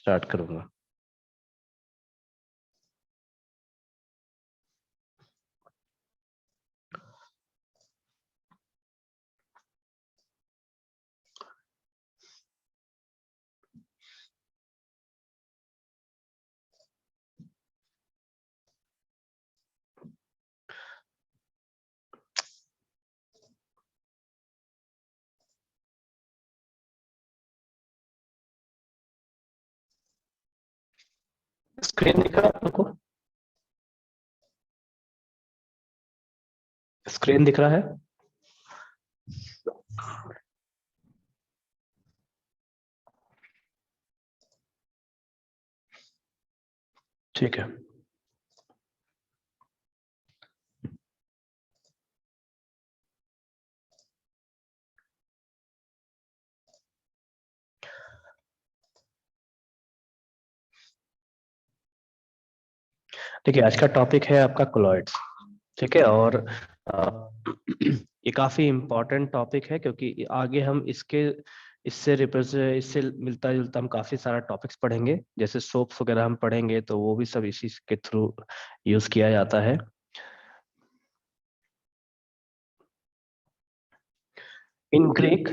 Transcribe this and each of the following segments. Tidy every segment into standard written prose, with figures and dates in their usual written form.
Start करूंगा। Screen दिख रहा है आपको? स्क्रीन दिख रहा है? ठीक है। देखिए, आज का टॉपिक है आपका कोलॉइड्स। ठीक है, और ये काफी इम्पोर्टेंट टॉपिक है क्योंकि आगे हम इससे मिलता जुलता हम काफी सारा टॉपिक्स पढ़ेंगे, जैसे सोप्स वगैरह हम पढ़ेंगे, तो वो भी सब इसी के थ्रू यूज किया जाता है। इन ग्रीक,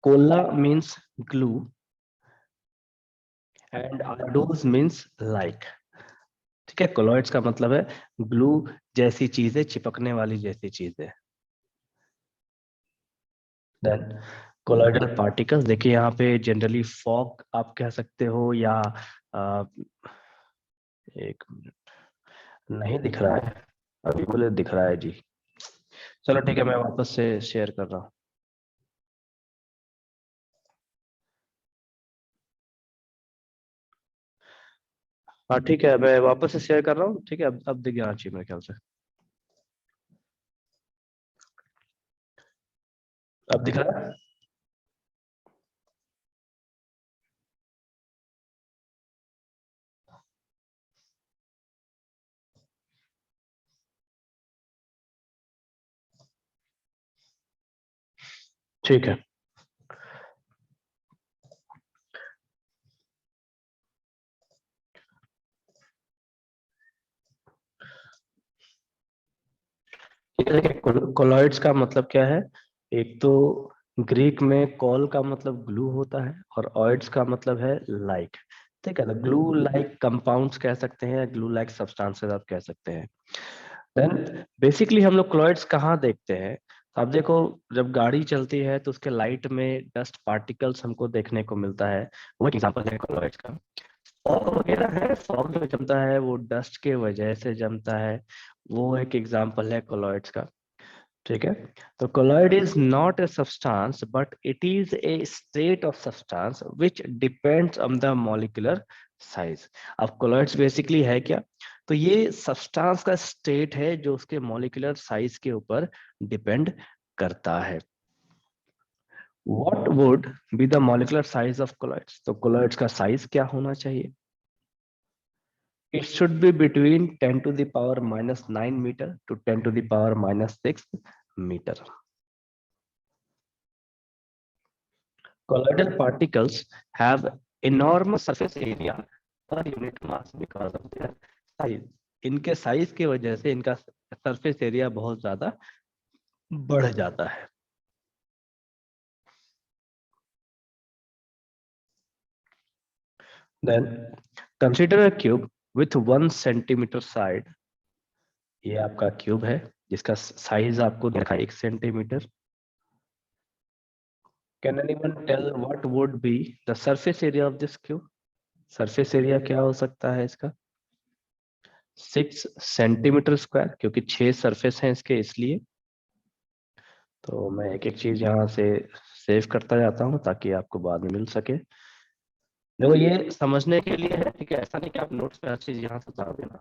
कोला मीन्स ग्लू एंड आर्डोस मीन्स लाइक। ठीक है, कोलॉइड्स का मतलब है ग्लू जैसी चीजें, चिपकने वाली जैसी चीजें। देन कोलॉइडल पार्टिकल्स, देखिए यहाँ पे जनरली फॉग आप कह सकते हो, या आ, एक मिनट, नहीं दिख रहा है अभी, बोले दिख रहा है जी। चलो ठीक है, मैं वापस से शेयर कर रहा हूँ। हाँ ठीक है, मैं वापस से शेयर कर रहा हूँ। ठीक है, अब दिख जाना चाहिए मेरे ख्याल से। अब दिख रहा है? ठीक है। देखिए, कोलॉइड्स का मतलब क्या है? एक तो ग्रीक में कॉल का मतलब ग्लू होता है, और ऑइड्स का मतलब है लाइक। ठीक है ना, ग्लू लाइक कंपाउंड्स कह सकते हैं, ग्लू लाइक सब्सटेंसेस आप कह सकते हैं। देन बेसिकली हम लोग क्लॉइड्स कहाँ देखते हैं? अब देखो, जब गाड़ी चलती है तो उसके लाइट में डस्ट पार्टिकल्स हमको देखने को मिलता है, वो एक एग्जांपल है क्लॉइड्स का। फॉग वगैरह है, फॉग जो जमता है वो डस्ट के वजह से जमता है, वो एक एग्जांपल है कोलॉइड्स का। ठीक है, तो colloid is not a substance but it is a state of substance which depends on the molecular size. अब कोलॉइड्स बेसिकली है क्या? तो ये सब्सटेंस का स्टेट है जो उसके मॉलिक्यूलर साइज के ऊपर डिपेंड करता है। What would be the molecular size of colloids? तो कोलॉइड्स का साइज क्या होना चाहिए? It should be between 10 to the power minus 9 meter to 10 to the power minus 6 meter. Colloidal particles have enormous surface area per unit mass because of their size. इनके size की वजह से इनका surface area बहुत ज्यादा बढ़ जाता है। Then consider a cube with 1 centimeter side. ये आपका क्यूब है जिसका साइज आपको देखा 1 centimetre. Can anyone tell what would be the surface area of this cube? Surface area क्या हो सकता है इसका? 6 सेंटीमीटर स्क्वायर, क्योंकि 6 सरफेस हैं इसके, इसलिए। तो मैं एक एक चीज यहाँ से सेव करता जाता हूँ ताकि आपको बाद में मिल सके। देखो, ये समझने के लिए है, ठीक है, ऐसा नहीं कि आप नोट्स में हर चीज यहाँ से उतार देना।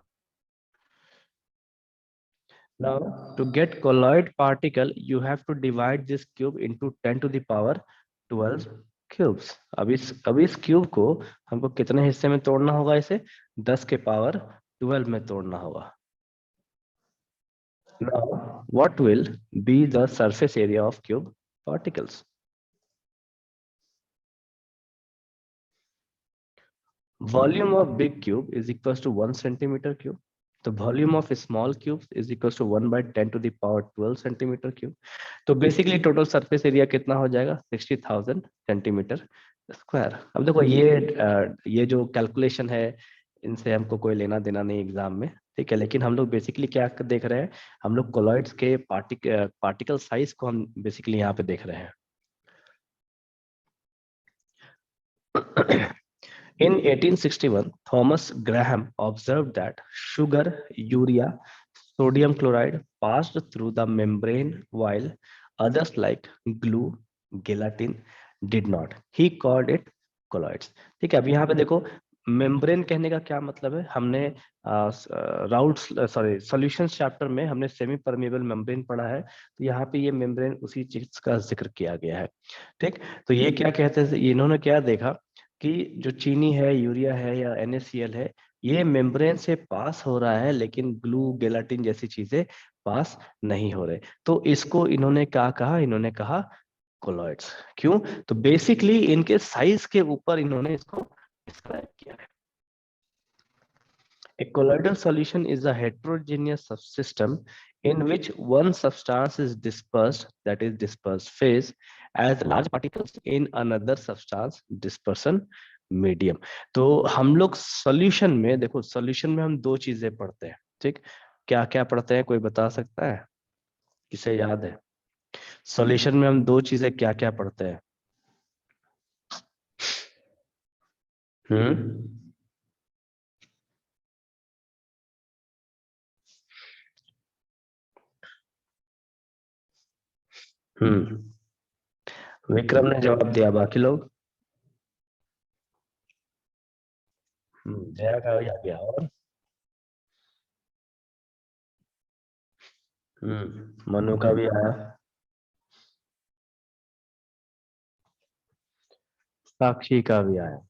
Now, to get colloid particle, you have to divide this cube into 10 to the power 12 cubes. अब इस क्यूब को हमको कितने हिस्से में तोड़ना होगा? इसे 10 के पावर 12 में तोड़ना होगा। Now, what will be the surface area of cube particles? Volume of big cube is equal to 1 centimetre cube, तो volume of small cube is equal to 1/10⁻12 centimetre cube. तो बेसिकली टोटल सरफेस एरिया कितना हो जाएगा, 60,000 centimetre square. अब देखो ये जो calculation है इनसे हमको कोई लेना देना नहीं एग्जाम में, ठीक है, लेकिन हम लोग बेसिकली क्या देख रहे हैं, हम लोग कोलॉइड्स के पार्टिकल साइज को हम बेसिकली यहाँ पे देख रहे हैं। In 1861, Thomas Graham observed that sugar, urea, sodium chloride passed through the membrane while others like glue, gelatin did not. He called it colloids. ठीक है, अब यहाँ पे देखो मेम्ब्रेन कहने का क्या मतलब है, हमने राउट सॉरी सॉल्यूशन चैप्टर में हमने सेमी परमेबल मेम्ब्रेन पढ़ा है, तो यहाँ पे ये मेम्ब्रेन उसी चीज का जिक्र किया गया है। ठीक, तो ये क्या कहते हैं, इन्होंने क्या देखा कि जो चीनी है, यूरिया है या NaCl है, ये मेम्ब्रेन से पास हो रहा है लेकिन ग्लू गेलाटिन जैसी चीजें पास नहीं हो रहे, तो इसको इन्होंने क्या कहा, इन्होंने कहा कोलॉइड्स। क्यों, तो बेसिकली इनके साइज के ऊपर इन्होंने इसको डिस्क्राइब किया है। A colloidal solution is a heterogeneous subsystem in which one substance is dispersed, that is dispersed phase, as large particles in another substance dispersion medium। तो हम लोग सॉल्यूशन में, देखो सॉल्यूशन में हम दो चीजें पढ़ते हैं, ठीक, क्या क्या पढ़ते हैं, कोई बता सकता है, किसे याद है? सॉल्यूशन में हम दो चीजें क्या क्या पढ़ते हैं? हम्म हम्म विक्रम ने जवाब दिया, बाकी लोग? जया का भी आ गया, और मनु का भी आया, साक्षी का भी आया।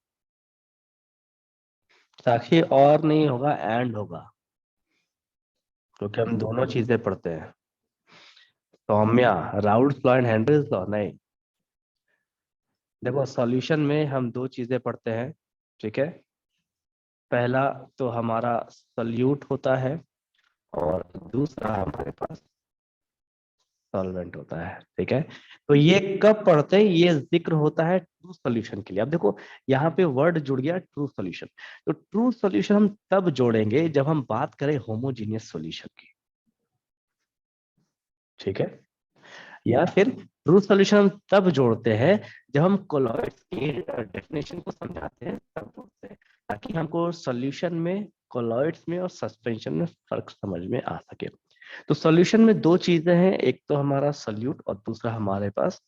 साक्षी और नहीं होगा, एंड होगा, क्योंकि हम दोनों चीजें पढ़ते हैं। Saumya, Raoult law and Henry's law नहीं। देखो सॉल्यूशन में हम दो चीजें पढ़ते हैं, ठीक है, पहला तो हमारा सल्यूट होता है और दूसरा हमारे पास सॉल्वेंट होता है, ठीक है। तो ये कब पढ़ते हैं, ये जिक्र होता है ट्रू सॉल्यूशन के लिए। अब देखो यहाँ पे वर्ड जुड़ गया ट्रू सॉल्यूशन, तो ट्रू सॉल्यूशन हम तब जोड़ेंगे जब हम बात करें होमोजीनियस सॉल्यूशन की, ठीक है, या फिर ट्रू सॉल्यूशन हम तब जोड़ते हैं जब हम कोलॉइड्स की डेफिनेशन को समझाते हैं, तब जोड़ते हैं, ताकि हमको सॉल्यूशन में, कोलॉइड्स में और सस्पेंशन में फर्क समझ में आ सके। तो सॉल्यूशन में दो चीजें हैं, एक तो हमारा सॉल्यूट और दूसरा हमारे पास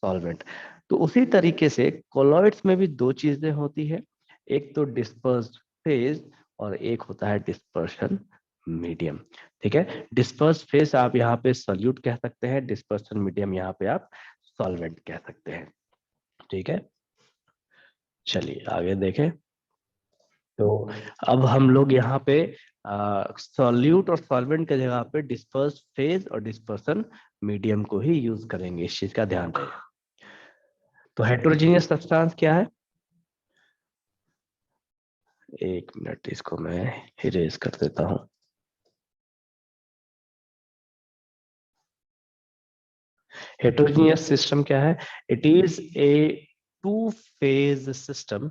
सॉल्वेंट। तो उसी तरीके से कोलॉइड्स में भी दो चीजें होती है, एक तो डिस्पर्स्ड फेज और एक होता है डिस्पर्शन मीडियम, ठीक है। डिस्पर्स फेज आप यहाँ पे सॉल्यूट कह सकते हैं, डिस्पर्शन मीडियम यहाँ पे आप सॉल्वेंट कह सकते हैं, ठीक है। चलिए आगे देखें। तो अब हम लोग यहाँ पे सॉल्यूट और सॉल्वेंट की जगह पे डिस्पर्स फेज और डिस्पर्सन मीडियम को ही यूज करेंगे, इस चीज का ध्यान दें। तो हेट्रोजीनियस सब्सटेंस क्या है, एक मिनट इसको मैं इरेज कर देता हूँ। हेट्रोजीनियस सिस्टम क्या है, it is a two phase system.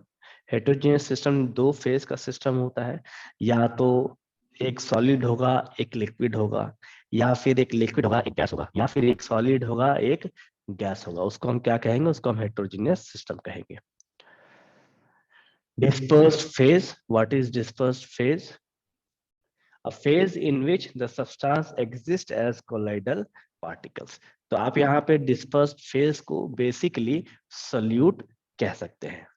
Heterogeneous system दो फेज का सिस्टम होता है, या तो एक सॉलिड होगा एक लिक्विड होगा, या फिर एक लिक्विड होगा एक गैस होगा, या फिर एक सॉलिड होगा एक गैस होगा, उसको हम क्या कहेंगे, उसको हम हेट्रोजीनियस सिस्टम कहेंगे। Dispersed phase, what is dispersed phase? A phase in which the substance exists as colloidal particles। तो आप यहाँ पे डिस्पर्स्ड फेज को बेसिकली सल्यूट कह सकते हैं।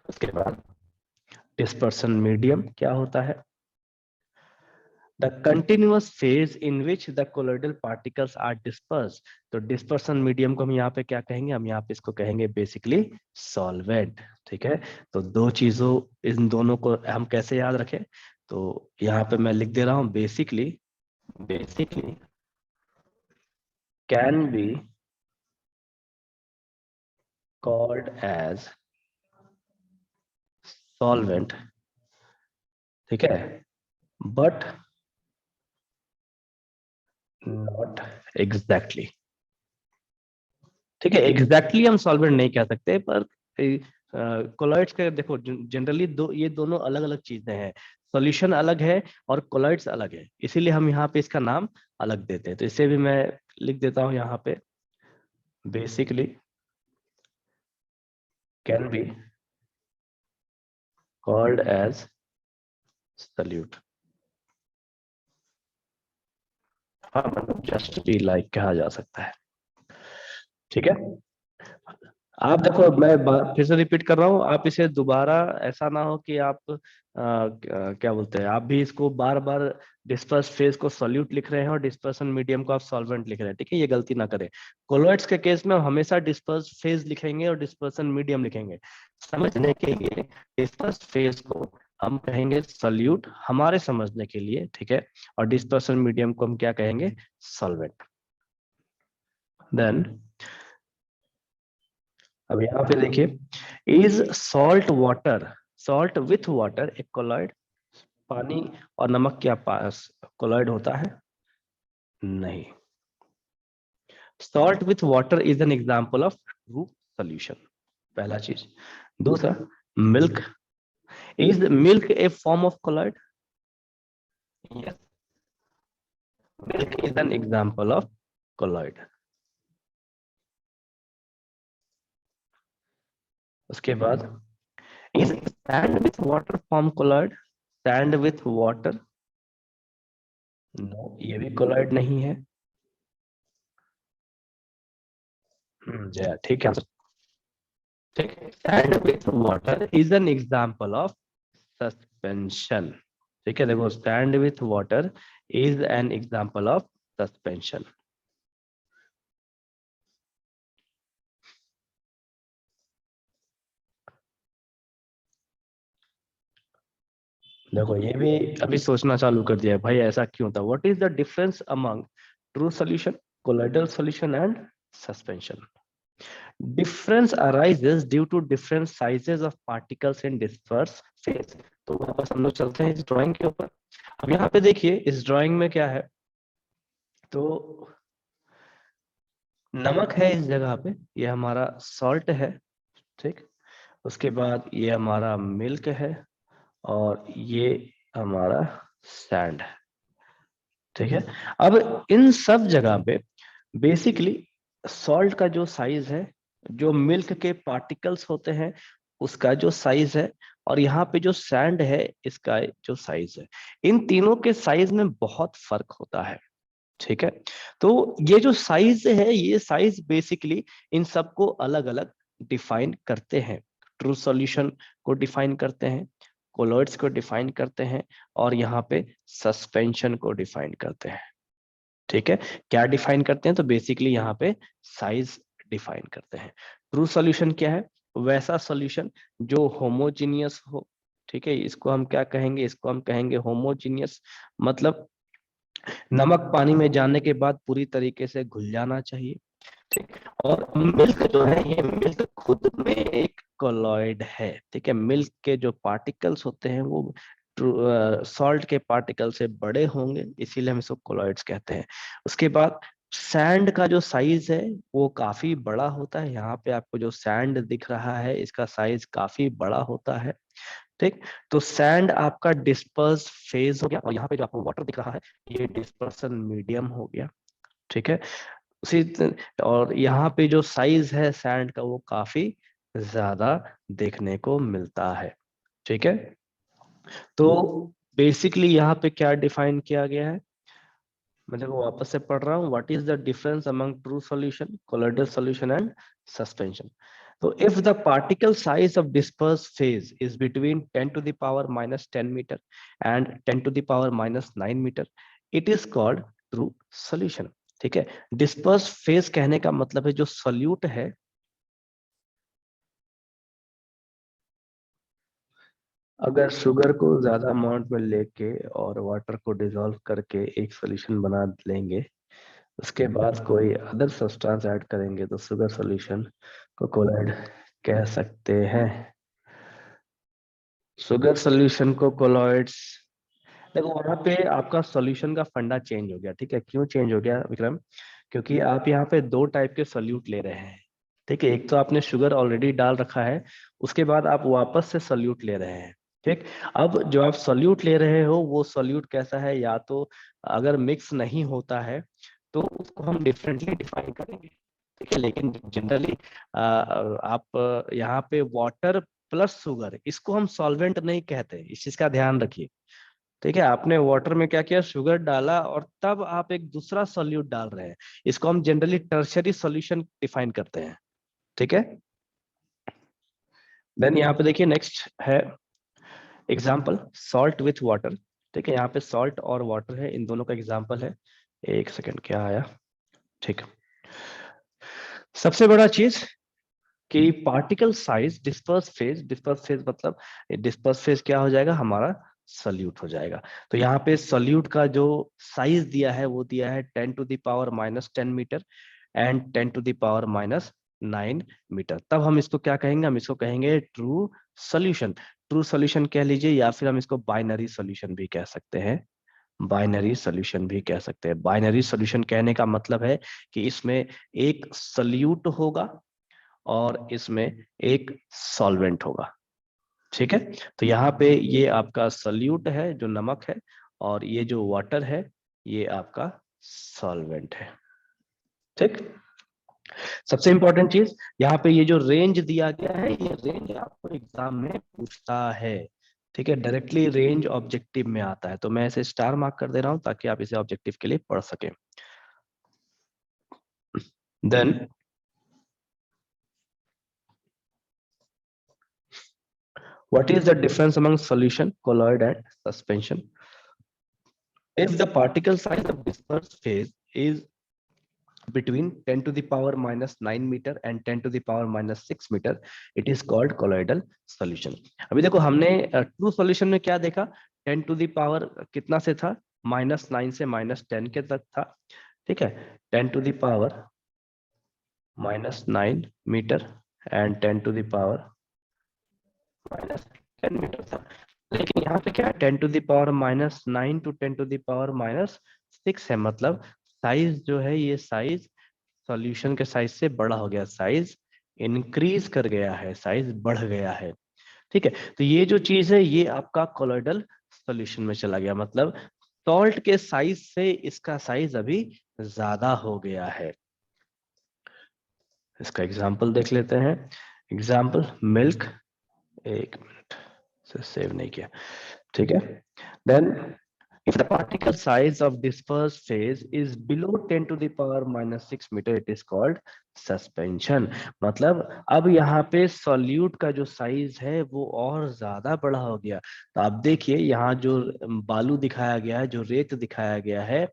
उसके बाद डिस्पर्सन मीडियम क्या होता है, the continuous phase in which the colloidal particles are disperse. तो डिस्पर्सन मीडियम को हम यहाँ पे क्या कहेंगे, हम यहाँ पे इसको कहेंगे बेसिकली सॉल्वेंट, ठीक है। तो दो चीजों, इन दोनों को हम कैसे याद रखें, तो यहाँ पे मैं लिख दे रहा हूँ basically can be called as solvent, ठीक है, बट नॉट एग्जैक्टली, ठीक है, एग्जैक्टली हम सॉल्वेंट नहीं कह सकते, पर कोलॉइड्स के देखो जनरली ये दोनों अलग अलग चीजें हैं, सॉल्यूशन अलग है और कोलॉइड्स अलग है, इसीलिए हम यहाँ पे इसका नाम अलग देते हैं। तो इसे भी मैं लिख देता हूं यहाँ पे, basically can be called as solute, हाँ मतलब जस्ट बी लाइक कहा जा सकता है, ठीक है। आप देखो मैं फिर से रिपीट कर रहा हूँ, आप इसे दोबारा ऐसा ना हो कि आप क्या बोलते हैं, आप भी इसको बार बार डिस्पर्स फेज को सॉल्यूट लिख रहे हैं और डिस्पर्सन मीडियम को आप सॉल्वेंट लिख रहे हैं, ठीक है, ये गलती ना करें। कोलोइड्स के केस में हम हमेशा डिस्पर्स फेज लिखेंगे और डिस्पर्सन मीडियम लिखेंगे। समझने के लिए डिस्पर्स फेज को हम कहेंगे सॉल्यूट हमारे समझने के लिए, ठीक है, और डिस्पर्सन मीडियम को हम क्या कहेंगे, सॉल्वेंट। देन अब यहाँ पे देखिए, is salt water, salt with water एक कोलॉइड, पानी और नमक क्या पास कोलॉइड होता है, नहीं। Salt with water is an example of true solution, पहला चीज। दूसरा, milk, is milk a form of colloid, yes, milk is an example of colloid. उसके बाद, is sand with water form colloid, sand with water, no, ये भी colloid नहीं है। जया ठीक है, ठीक है, sand with water is an example of suspension, ठीक है, देखो sand with water is an example of suspension. देखो ये भी अभी सोचना चालू कर दिया है, भाई ऐसा क्यों था, what is the difference among true solution, colloidal solution and suspension? Difference arises due to different sizes of particles in disperse phase। तो वापस हम लोग चलते हैं इस ड्राइंग के ऊपर। अब यहाँ पे देखिए इस ड्राइंग में क्या है, तो नमक है इस जगह पे, ये हमारा सॉल्ट है, ठीक, उसके बाद ये हमारा मिल्क है और ये हमारा सैंड है, ठीक है। अब इन सब जगह पे बेसिकली सॉल्ट का जो साइज है, जो मिल्क के पार्टिकल्स होते हैं उसका जो साइज है, और यहाँ पे जो सैंड है इसका जो साइज है, इन तीनों के साइज में बहुत फर्क होता है, ठीक है। तो ये जो साइज है, ये साइज बेसिकली इन सबको अलग अलग डिफाइन करते हैं, ट्रू सॉल्यूशन को डिफाइन करते हैं, कोलॉइड्स को डिफाइन करते हैं, और यहाँ पे सस्पेंशन को डिफाइन करते हैं, ठीक है। क्या डिफाइन करते हैं, तो बेसिकली यहाँ पे साइज डिफाइन करते हैं। ट्रू सॉल्यूशन क्या है, वैसा सॉल्यूशन जो होमोजीनियस हो, ठीक है, इसको हम क्या कहेंगे, इसको हम कहेंगे होमोजीनियस, मतलब नमक पानी में जाने के बाद पूरी तरीके से घुल जाना चाहिए, ठीक। और मिल्क जो है, ये मिल्क खुद में एक कोलॉइड है, ठीक है, मिल्क के जो पार्टिकल्स होते हैं वो सॉल्ट के पार्टिकल से बड़े होंगे, इसीलिए हम इसको कोलॉइड्स कहते हैं। उसके बाद सैंड का जो साइज है वो काफी बड़ा होता है, यहाँ पे आपको जो सैंड दिख रहा है इसका साइज काफी बड़ा होता है, ठीक। तो सैंड आपका डिस्पर्स फेज हो गया, और यहाँ पे जो आपको वाटर दिख रहा है ये डिस्पर्सन मीडियम हो गया, ठीक है। उसी और यहाँ पे जो साइज है सैंड का वो काफी ज्यादा देखने को मिलता है, ठीक है। तो बेसिकली यहाँ पे क्या डिफाइन किया गया है, मैं देखो वापस से पढ़ रहा हूँ, what is the difference among true solution, colloidal solution and suspension? तो if the particle size of dispersed phase is between 10 to the power minus 10 meter and 10 to the power minus 9 meter, it is called true solution, ठीक है। Disperse phase कहने का मतलब है जो solute है, अगर शुगर को ज्यादा अमाउंट में लेके और वाटर को डिसॉल्व करके एक सॉल्यूशन बना लेंगे, उसके बाद कोई अदर सब्सटेंस ऐड करेंगे तो शुगर सॉल्यूशन को कोलाइड कह सकते हैं, शुगर सोल्यूशन को कोलॉइड्स, देखो वहां पे आपका सॉल्यूशन का फंडा चेंज हो गया, ठीक है। क्यों चेंज हो गया विक्रम? क्योंकि आप यहाँ पे दो टाइप के सॉल्यूट ले रहे हैं, ठीक है। एक तो आपने शुगर ऑलरेडी डाल रखा है, उसके बाद आप वापस से सॉल्यूट ले रहे हैं, ठीक। अब जो आप सॉल्यूट ले रहे हो वो सॉल्यूट कैसा है, या तो अगर मिक्स नहीं होता है तो उसको हम डिफरेंटली डिफाइन करेंगे, ठीक है। लेकिन जनरली आप यहाँ पे वाटर प्लस शुगर, इसको हम सॉल्वेंट नहीं कहते, इस चीज का ध्यान रखिए, ठीक है। आपने वाटर में क्या किया, शुगर डाला और तब आप एक दूसरा सॉल्यूट डाल रहे हैं, इसको हम जनरली टर्शियरी सॉल्यूशन डिफाइन करते हैं, ठीक है। देन यहाँ पे देखिए नेक्स्ट है एग्जाम्पल सॉल्ट विथ वाटर, ठीक है। यहाँ पे सॉल्ट और वाटर है, इन दोनों का एग्जाम्पल है। एक सेकेंड, क्या आया, ठीक। सबसे बड़ा चीज कि पार्टिकल साइज डिस्पर्स फेज मतलब डिस्पर्स फेज क्या हो जाएगा, हमारा सल्यूट हो जाएगा। तो यहाँ पे सल्यूट का जो साइज दिया है वो दिया है 10⁻⁻10 मीटर एंड 10⁻⁻9 मीटर। तब हम इसको क्या कहेंगे, हम इसको कहेंगे ट्रू सोल्यूशन। ट्रू सोल्यूशन कह लीजिए, या फिर हम इसको बाइनरी सोल्यूशन भी कह सकते हैं, बाइनरी सोल्यूशन भी कह सकते हैं। बाइनरी सोल्यूशन कहने का मतलब है कि इसमें एक सल्यूट होगा और इसमें एक सॉल्वेंट होगा, ठीक है। तो यहाँ पे ये आपका सल्यूट है जो नमक है, और ये जो वाटर है ये आपका सॉल्वेंट है, ठीक। सबसे इंपॉर्टेंट चीज यहाँ पे ये जो रेंज दिया गया है, ये रेंज आपको एग्जाम में पूछता है, ठीक है। डायरेक्टली रेंज ऑब्जेक्टिव में आता है, तो मैं इसे स्टार मार्क कर दे रहा हूं ताकि आप इसे ऑब्जेक्टिव के लिए पढ़ सके। Then what is the difference among solution, colloid and suspension? If the particle size of dispersed phase is between 10⁻⁻9 meter and 10⁻⁻6 meter, it is called colloidal solution. अभी देखो हमने ट्रू सॉल्यूशन में क्या देखा, 10 टू द पावर कितना से था, -9 से -10 के तक था, ठीक है। 10⁻⁻9 मीटर एंड 10⁻⁻10 मीटर था। लेकिन यहाँ पे क्या है, 10⁻⁻9 टू 10⁻⁻6 है, मतलब साइज जो है ये साइज सॉल्यूशन के साइज से बड़ा हो गया, साइज इंक्रीज कर गया है, साइज बढ़ गया है, ठीक है। तो ये जो चीज है ये आपका कोलॉइडल सॉल्यूशन में चला गया, मतलब सॉल्ट के साइज से इसका साइज अभी ज्यादा हो गया है। इसका एग्जाम्पल देख लेते हैं। एग्जाम्पल मिल्क, एक मिनट से सेव नहीं किया, ठीक है। Then if the particle size of dispersed phase is below 10⁻⁻6 meter, it is called suspension। मतलब अब यहाँ पे सॉल्यूट का जो साइज है वो और ज्यादा बड़ा हो गया। तो आप देखिए यहाँ जो बालू दिखाया गया है, जो रेत दिखाया गया है,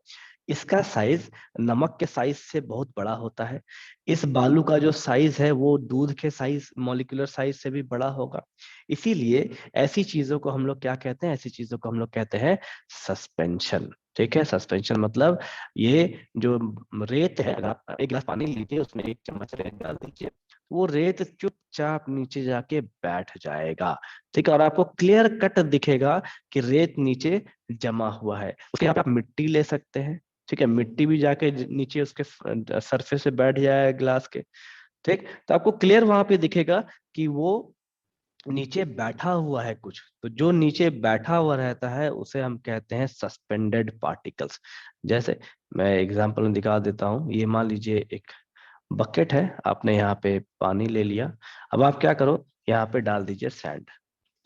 इसका साइज नमक के साइज से बहुत बड़ा होता है। इस बालू का जो साइज है वो दूध के साइज, मॉलिक्यूलर साइज से भी बड़ा होगा। इसीलिए ऐसी चीजों को हम लोग क्या कहते हैं, ऐसी चीजों को हम लोग कहते हैं सस्पेंशन, ठीक है। सस्पेंशन मतलब ये जो रेत है, अगर आप एक गिलास पानी लीजिए उसमें 1 चम्मच रेत डाल दीजिए, वो रेत चुपचाप नीचे जाके बैठ जाएगा, ठीक है। और आपको क्लियर कट दिखेगा कि रेत नीचे जमा हुआ है। उसके यहाँ पे आप मिट्टी ले सकते हैं, ठीक है, मिट्टी भी जाके नीचे उसके सरफेस से बैठ जाएगा गिलास के, ठीक। तो आपको क्लियर वहां पे दिखेगा कि वो नीचे बैठा हुआ है कुछ। तो जो नीचे बैठा हुआ रहता है उसे हम कहते हैं सस्पेंडेड पार्टिकल्स। जैसे मैं एग्जांपल में दिखा देता हूँ, ये मान लीजिए एक बकेट है, आपने यहाँ पे पानी ले लिया, अब आप क्या करो, यहाँ पे डाल दीजिए सैंड,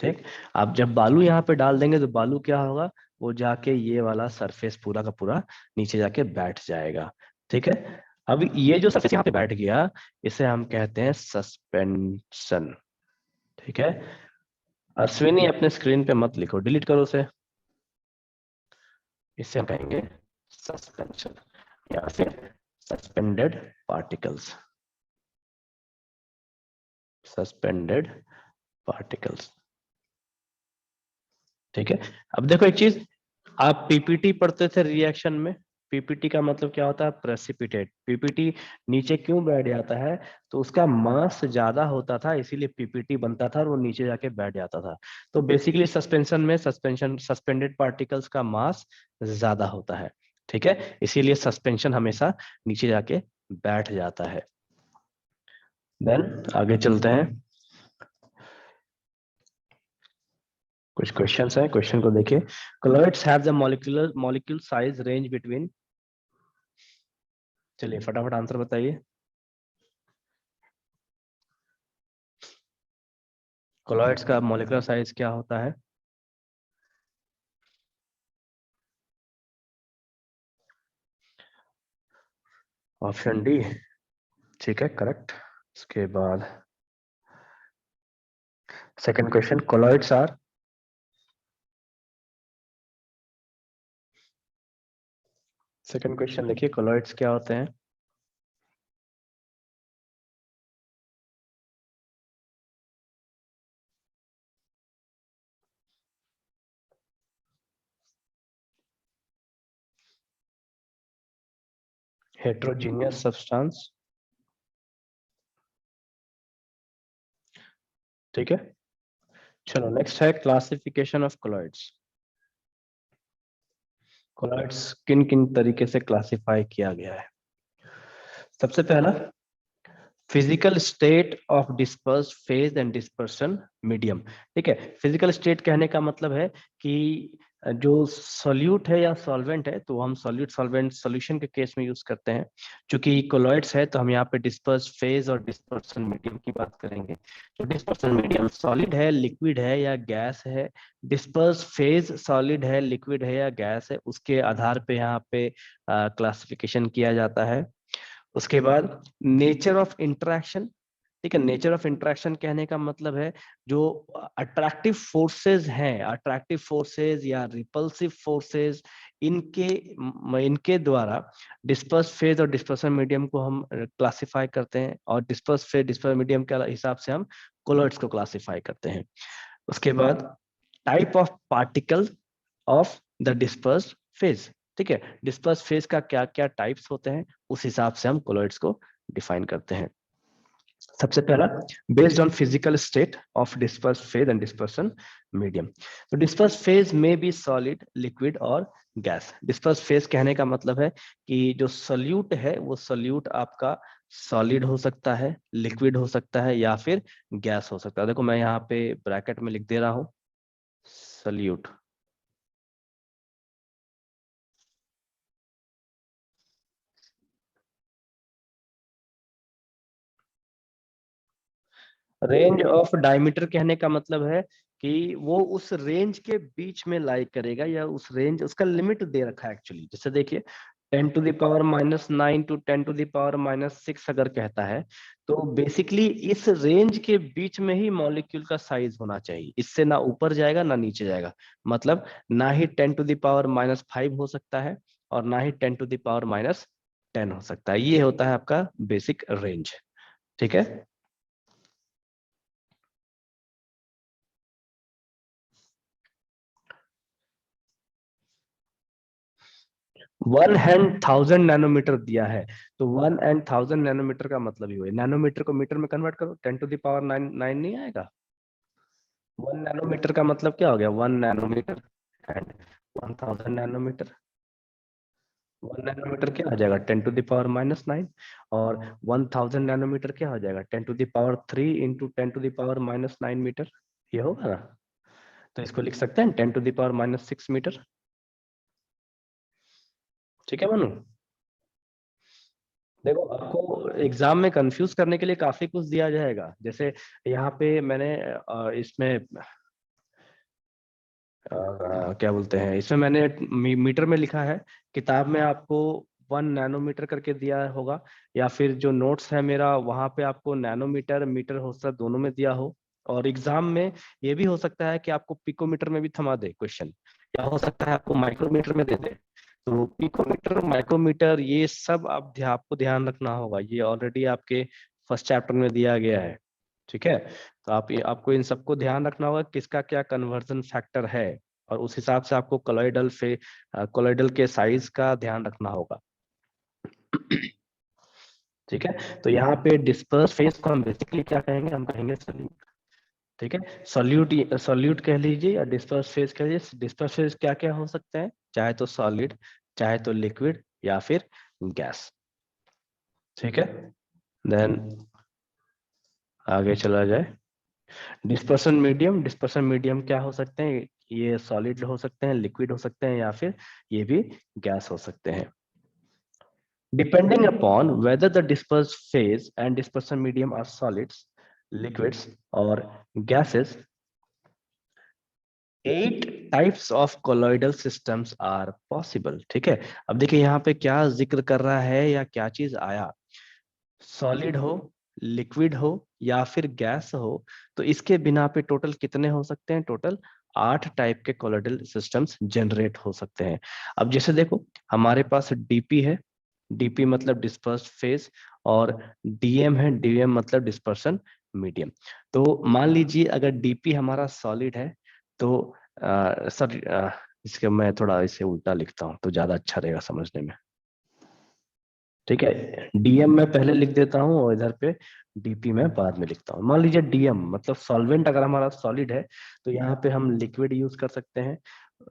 ठीक। आप जब बालू यहाँ पे डाल देंगे तो बालू क्या होगा, वो जाके ये वाला सरफेस पूरा का पूरा नीचे जाके बैठ जाएगा, ठीक है। अब ये जो सरफेस यहाँ पे बैठ गया, इसे हम कहते हैं सस्पेंशन, ठीक है। अश्विनी अपने स्क्रीन पे मत लिखो, डिलीट करो उसे, इसे हम कहेंगे सस्पेंशन या फिर सस्पेंडेड पार्टिकल्स, सस्पेंडेड पार्टिकल्स, ठीक है। अब देखो एक चीज, आप पीपीटी पढ़ते थे रिएक्शन में, पीपीटी का मतलब क्या होता है? प्रेसिपिटेट। पीपीटी नीचे क्यों बैठ जाता है? तो उसका मास ज्यादा होता था, इसीलिए पीपीटी बनता था और वो नीचे जाके बैठ जाता था। तो बेसिकली सस्पेंशन में सस्पेंडेड पार्टिकल्स का मास ज्यादा होता है, ठीक है, इसीलिए सस्पेंशन हमेशा नीचे जाके बैठ जाता है। देन आगे चलते हैं, कुछ क्वेश्चंस हैं, क्वेश्चन को देखिए। colloids have the molecule size range between, चलिए फटाफट आंसर बताइए। colloids का मॉलिक्यूलर साइज क्या होता है? ऑप्शन डी, ठीक है, करेक्ट। उसके बाद second question, colloids are, second question देखिए, colloids क्या होते हैं? हेट्रोजीनियस सब्सटेंस, ठीक है। चलो नेक्स्ट है क्लासिफिकेशन ऑफ colloids। colloids किन किन तरीके से क्लासिफाई किया गया है? सबसे पहला, physical state of disperse phase and dispersion medium, ठीक है। फिजिकल स्टेट कहने का मतलब है कि जो सॉल्यूट है या सॉल्वेंट है, तो हम सॉल्यूट सॉल्वेंट सॉल्यूशन के केस में यूज करते हैं। क्योंकि कोलॉइड्स है तो हम यहाँ पे डिस्पर्स फेज और डिस्पर्सन मीडियम की बात करेंगे। तो डिस्पर्सन मीडियम सॉलिड है, लिक्विड है या गैस है, डिस्पर्स फेज सॉलिड है, लिक्विड है या गैस है, उसके आधार पे यहाँ पे क्लासिफिकेशन किया जाता है। उसके बाद नेचर ऑफ इंटरेक्शन, ठीक है। नेचर ऑफ इंटरेक्शन कहने का मतलब है जो अट्रैक्टिव फोर्सेस हैं, अट्रैक्टिव फोर्सेस या रिपल्सिव फोर्सेस, इनके इनके द्वारा डिस्पर्स फेज और डिस्पर्सन मीडियम को हम क्लासिफाई करते हैं, और डिस्पर्स फेज डिस्पर्स मीडियम के हिसाब से हम कोलॉइड्स को क्लासिफाई करते हैं। उसके बाद type of particle of the disperse phase, ठीक है। डिस्पर्स फेज का क्या क्या टाइप्स होते हैं, उस हिसाब से हम कोलॉइड्स को डिफाइन करते हैं। सबसे पहला, based on physical state of disperse phase and dispersion medium. तो डिस्पर्स फेज में भी सॉलिड, लिक्विड और गैस। डिस्पर्स फेज कहने का मतलब है कि जो सोल्यूट है वो सोल्यूट आपका सॉलिड हो सकता है, लिक्विड हो सकता है या फिर गैस हो सकता है। देखो मैं यहाँ पे ब्रैकेट में लिख दे रहा हूँ सोल्यूट। रेंज ऑफ डायमीटर कहने का मतलब है कि वो उस रेंज के बीच में लाई करेगा, या उस रेंज, उसका लिमिट दे रखा है एक्चुअली। जैसे देखिए 10⁻⁹ टू 10⁻⁶ अगर कहता है, तो बेसिकली इस रेंज के बीच में ही मॉलिक्यूल का साइज होना चाहिए, इससे ना ऊपर जाएगा ना नीचे जाएगा। मतलब ना ही 10⁻⁵ हो सकता है और ना ही 10⁻⁻10 हो सकता है। ये होता है आपका बेसिक रेंज, ठीक है। 1/1000 नैनोमीटर दिया है, तो 1/1000 नैनोमीटर का मतलब ही हुआ, नैनोमीटर को मीटर में कन्वर्ट करो, 10⁻9 नहीं आएगा। 1 नैनोमीटर का मतलब क्या हो गया? 1 नैनोमीटर एंड 1000 नैनोमीटर। 1 नैनोमीटर क्या आ जाएगा? 10⁻⁹ और 1000 नैनोमीटर क्या हो जाएगा? 10⁻³ इंटू 10⁻⁻9 मीटर। ये होगा ना? तो इसको लिख सकते हैं 10⁻⁻6 मीटर, ठीक है मनु। देखो आपको एग्जाम में कंफ्यूज करने के लिए काफी कुछ दिया जाएगा। जैसे यहाँ पे मैंने इसमें क्या बोलते हैं, इसमें मैंने मीटर में लिखा है, किताब में आपको 1 नैनोमीटर करके दिया होगा, या फिर जो नोट्स है मेरा वहां पे आपको नैनोमीटर मीटर हो सकता है, दोनों में दिया हो। और एग्जाम में ये भी हो सकता है कि आपको पिकोमीटर में भी थमा दे क्वेश्चन, या हो सकता है आपको माइक्रोमीटर में दे दे। तो पिकोमीटर, माइक्रोमीटर, ये सब आपको ध्यान रखना होगा, ये ऑलरेडी आपके फर्स्ट चैप्टर में दिया गया है, ठीक है। तो आपको इन सबको ध्यान रखना होगा किसका क्या कन्वर्जन फैक्टर है। और उस हिसाब से आपको कोलॉइडल के साइज का ध्यान रखना होगा। ठीक है, तो यहाँ पे डिस्पर्स फेज को हम बेसिकली क्या कहेंगे, हम कहेंगे सॉल्यूट। ठीक है, सॉल्यूट कह लीजिए या डिस्पर्स फेज कह लीजिए। डिस्पर्स फेज क्या क्या हो सकते हैं, चाहे तो सॉलिड, चाहे तो लिक्विड, या फिर गैस। ठीक है, देन आगे चला जाए। डिस्पर्सन मीडियम क्या हो सकते हैं, ये सॉलिड हो सकते हैं, लिक्विड हो सकते हैं, या फिर ये भी गैस हो सकते हैं। Depending upon whether the dispersed phase and dispersion medium are solids, liquids, or gases, 8 types of colloidal systems are possible। ठीक है, अब देखिए यहाँ पे क्या जिक्र कर रहा है या क्या चीज आया, सॉलिड हो, लिक्विड हो, या फिर गैस हो, तो इसके बिना पे टोटल कितने हो सकते हैं, टोटल 8 टाइप के कोलोइडल सिस्टम्स जनरेट हो सकते हैं। अब जैसे देखो हमारे पास डीपी है, डीपी मतलब डिस्पर्स फेज, और डीएम है, डीएम मतलब डिस्पर्सन मीडियम। तो मान लीजिए अगर डीपी हमारा सॉलिड है तो सर इसके मैं थोड़ा इसे उल्टा लिखता हूँ तो ज्यादा अच्छा रहेगा समझने में। ठीक है, डीएम मैं पहले लिख देता हूँ और इधर पे डीपी में बाद में लिखता हूँ। मान लीजिए डीएम मतलब सॉल्वेंट अगर हमारा सॉलिड है तो यहाँ पे हम लिक्विड यूज कर सकते हैं,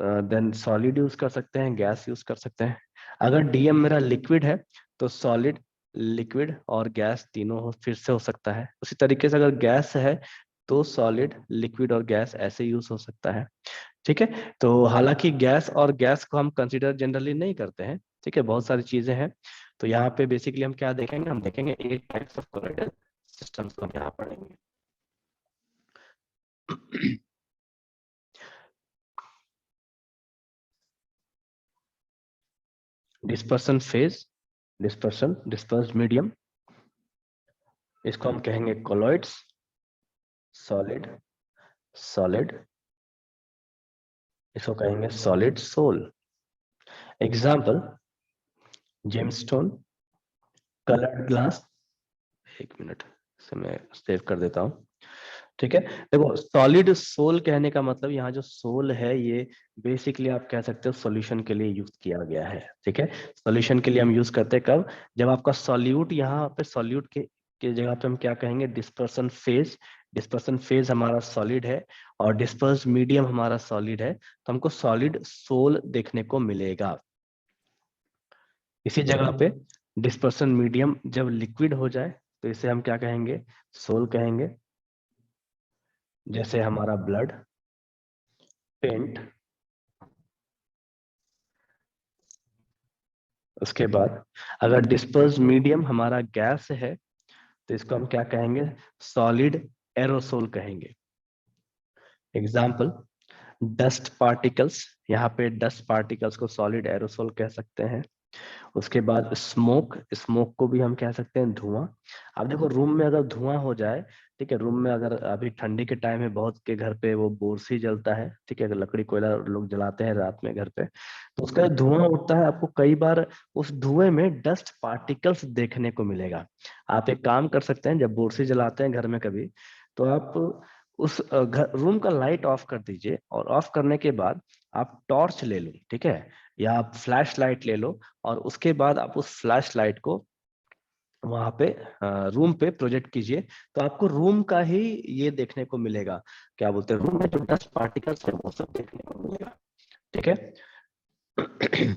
देन सॉलिड यूज कर सकते हैं, गैस यूज कर सकते हैं। अगर डीएम मेरा लिक्विड है तो सॉलिड, लिक्विड और गैस तीनों फिर से हो सकता है। उसी तरीके से अगर गैस है तो सॉलिड, लिक्विड और गैस ऐसे यूज हो सकता है। ठीक है, तो हालांकि गैस और गैस को हम कंसीडर जनरली नहीं करते हैं। ठीक है, बहुत सारी चीजें हैं। तो यहाँ पे बेसिकली हम क्या देखेंगे, हम देखेंगे 8 टाइप्स ऑफ कोलोइडल सिस्टम्स को हम यहाँ पढ़ेंगे। डिस्पर्सन फेज, डिस्पर्स मीडियम, इसको हम कहेंगे कोलॉइड्स, सॉलिड, सॉलिड, इसको कहेंगे solid sol. Example, gemstone, coloured glass. एक मिनट, इसे मैं सेव कर देता हूँ। ठीक है, देखो सॉलिड सोल कहने का मतलब यहाँ जो सोल है ये बेसिकली आप कह सकते हो सॉल्यूशन के लिए यूज किया गया है। ठीक है, सॉल्यूशन के लिए हम यूज करते हैं कब, जब आपका सॉल्यूट, यहाँ पे सॉल्यूट के जगह पे हम क्या कहेंगे, डिस्पर्सन फेज। डिस्पर्सन फेज हमारा सॉलिड है और डिस्पर्स मीडियम हमारा सॉलिड है, तो हमको सॉलिड सोल देखने को मिलेगा। इसी जगह पे डिस्पर्सन मीडियम जब लिक्विड हो जाए तो इसे हम क्या कहेंगे, सोल कहेंगे। जैसे हमारा ब्लड, पेंट। उसके बाद अगर डिस्पर्स मीडियम हमारा गैस है तो इसको हम क्या कहेंगे, सॉलिड एरोसोल कहेंगे। एग्जाम्पल, डस्ट पार्टिकल्स, यहाँ पे डस्ट पार्टिकल्स को सॉलिड एरोसोल कह सकते हैं। उसके बाद स्मोक, स्मोक को भी हम कह सकते हैं धुआं। अब देखो रूम में अगर धुआं हो जाए, ठीक है, रूम में अगर अभी ठंडी के टाइम है, बहुत के घर पे वो बोरसी जलता है, ठीक है, अगर लकड़ी कोयला लोग जलाते हैं रात में घर पे, तो उसका जो धुआं उठता है आपको कई बार उस धुएं में डस्ट पार्टिकल्स देखने को मिलेगा। आप एक काम कर सकते हैं, जब बोरसी जलाते हैं घर में कभी, तो आप उस रूम का लाइट ऑफ कर दीजिए और ऑफ करने के बाद आप टॉर्च ले लो, ठीक है, या आप फ्लैश लाइट ले लो, और उसके बाद आप उस फ्लैश लाइट को वहां पे रूम पे प्रोजेक्ट कीजिए, तो आपको रूम का ही ये देखने को मिलेगा, क्या बोलते हैं, रूम में जो डस्ट पार्टिकल्स है वो सब देखने को मिलेगा। ठीक है।